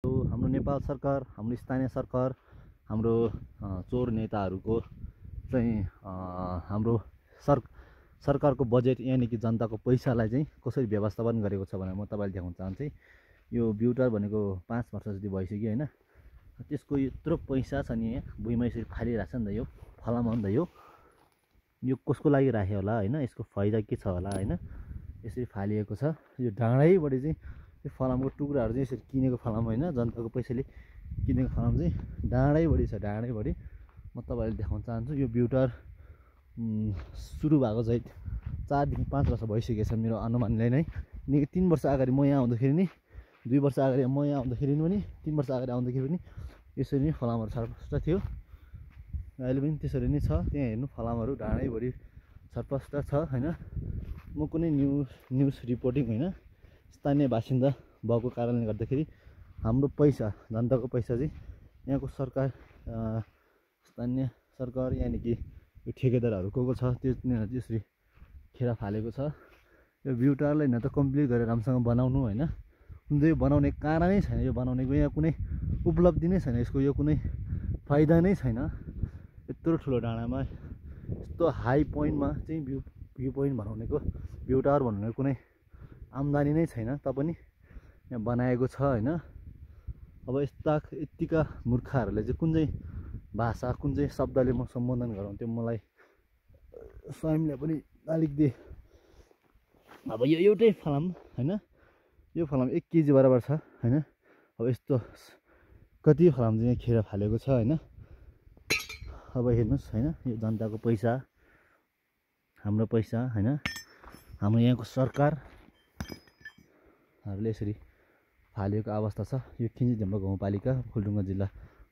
हाम्रो नेपाल सरकार, हाम्रो स्थानीय सरकार, हाम्रो चोर नेताहरूको चाहिँ हाम्रो सरकारको बजेट यानि कि जनताको पैसालाई चाहिँ कसरी व्यवस्थापन गरेको छ भनेर म तपाईँलाई देखाउन चाहन्छु। यो ब्युटार भनेको 5 वर्ष जति भइसक्यो होइन। त्यसको यत्रो पैसा छ नि भुइँमा यसरी फालिरहेको छ नि त। यो फलाम हो नि त। यो कसको लागि राख्यो होला होइन, यसको फाइदा के छ होला होइन। यसरी फालिएको छ। यो डाँडैबाट चाहिँ यो फलामको टुक्राहरू चाहिँ यसरी किनेको फलाम होइन, जनताको पैसाले किनेको फलाम चाहिँ डाँडैभरि छ। डाँडैभरि म तपाईँलाई देखाउन चाहन्छु। यो ब्युटार सुरु भएको चाहिँ 4 देखि 5 वर्ष भइसकेको छ मेरो अनुमानले नै। किनकि 3 वर्ष अगाडि म यहाँ आउँदाखेरि नि, 2 वर्ष अगाडि म यहाँ आउँदाखेरि पनि, 3 वर्ष अगाडि आउँदाखेरि पनि यसरी नै फलामहरू छरपस्ट थियो। अहिले पनि त्यसरी नै छ। त्यहाँ हेर्नु फलामहरू डाँडैभरि छरपस्ट छ होइन। म कुनै न्युज रिपोर्टिङ होइन, स्थानीय बासिन्दा भएको कारणले गर्दाखेरि हाम्रो पैसा, जनताको पैसा चाहिँ यहाँको सरकार, स्थानीय सरकार यानि कि यो ठेकेदारहरू को छ त्यो त्यसरी खेर फालेको छ। यो ब्युटारलाई न त कम्प्लिट गरेर राम्रोसँग बनाउनु होइन, यो बनाउने कारणै छैन। यो बनाउनेको यहाँ कुनै उपलब्धि नै छैन। यसको यो कुनै फाइदा नै छैन। यत्रो ठुलो डाँडामा यस्तो हाई पोइन्टमा चाहिँ भ्यू पोइन्ट बनाउनेको, ब्युटार बनाउनेको कुनै आम्दानी नै छैन। पनि यहाँ बनाएको छ होइन। अब यत्तिका मूर्खहरूले चाहिँ कुन चाहिँ भाषा, कुन चाहिँ शब्दले म सम्बोधन गरौँ त्यो मलाई स्वयंले पनि अलिक दे। अब यो एउटै फलाम होइन, यो फलाम 1 केजी बराबर छ होइन। अब यस्तो कति फलाम चाहिँ यहाँ खेर फालेको छ होइन। अब हेर्नुहोस् होइन, यो जनताको पैसा, हाम्रो पैसा होइन, हाम्रो यहाँको सरकारहरूले यसरी फालेको अवस्था छ। यो खिन्जीझम्बा गाउँपालिका फुलडुङ्गा जिल्ला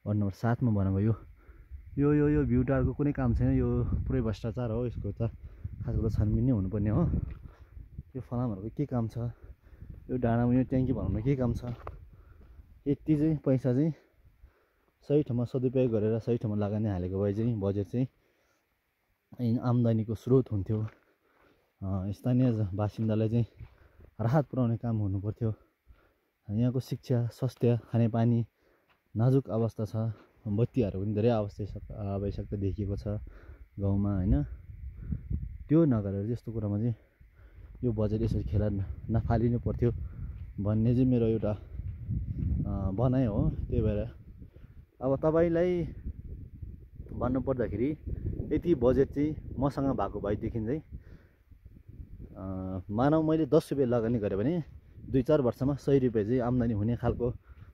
वार्ड नम्बर 7 मा बनाएको यो ब्युटारको कुनै काम छैन। यो पुरै भ्रष्टाचार हो। यसको त खास गरेर छानबिन नै हुनुपर्ने हो। यो फलामहरूको के काम छ, यो डाँडामा यो ट्याङ्की बनाउन के काम छ। यति चाहिँ पैसा चाहिँ सही ठाउँमा सदुपयोग गरेर सही ठाउँमा लगानी हालेको भए चाहिँ बजेट चाहिँ आम्दानीको स्रोत हुन्थ्यो। स्थानीय बासिन्दालाई चाहिँ राहत पुर्याउने काम हुनुपर्थ्यो। यहाँको शिक्षा, स्वास्थ्य, खानेपानी नाजुक अवस्था छ। बत्तीहरू पनि धेरै आवश्यकता देखिएको छ गाउँमा होइन। त्यो नगरेर यस्तो कुरामा चाहिँ यो बजेट यसरी खेला नफालिनु पर्थ्यो भन्ने चाहिँ मेरो एउटा भनाइ हो। त्यही भएर अब तपाईँलाई भन्नुपर्दाखेरि यति बजेट चाहिँ मसँग भएको भएदेखि चाहिँ मानव मैले 10 रुपियाँ लगानी गरेँ भने 2-4 वर्षमा 100 रुपियाँ चाहिँ आम्दानी हुने खालको,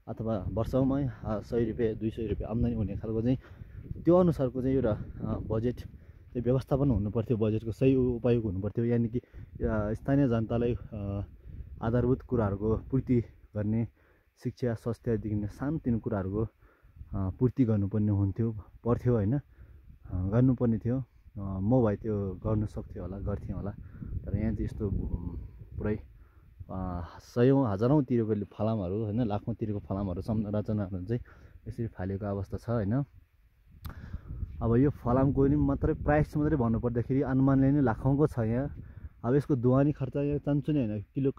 अथवा वर्षमा 100 रुपियाँ 200 रुपियाँ आम्दानी हुने खालको चाहिँ त्यो अनुसारको चाहिँ एउटा बजेट चाहिँ व्यवस्थापन हुनुपर्थ्यो। बजेटको सही उपयोग हुनुपर्थ्यो। यानि कि स्थानीय जनतालाई आधारभूत कुराहरूको पूर्ति गर्ने, शिक्षा, स्वास्थ्यदेखि सानोतिनो कुराहरूको पूर्ति गर्नुपर्ने पर्थ्यो होइन, गर्नुपर्ने थियो। म भए त्यो गर्न सक्थेँ होला, गर्थेँ होला। तर यहाँ चाहिँ यस्तो पुरै सयौँ हजारौँ तिरेको फलामहरू होइन, लाखौँ तिरेको फलामहरू संरचनाहरू चाहिँ यसरी फालेको अवस्था छ होइन। अब यो फलामको नि मात्रै प्राइस मात्रै भन्नुपर्दाखेरि अनुमानले नै लाखौँको छ यहाँ। अब यसको दुवानी खर्च यहाँ चान्चुने होइन, किलो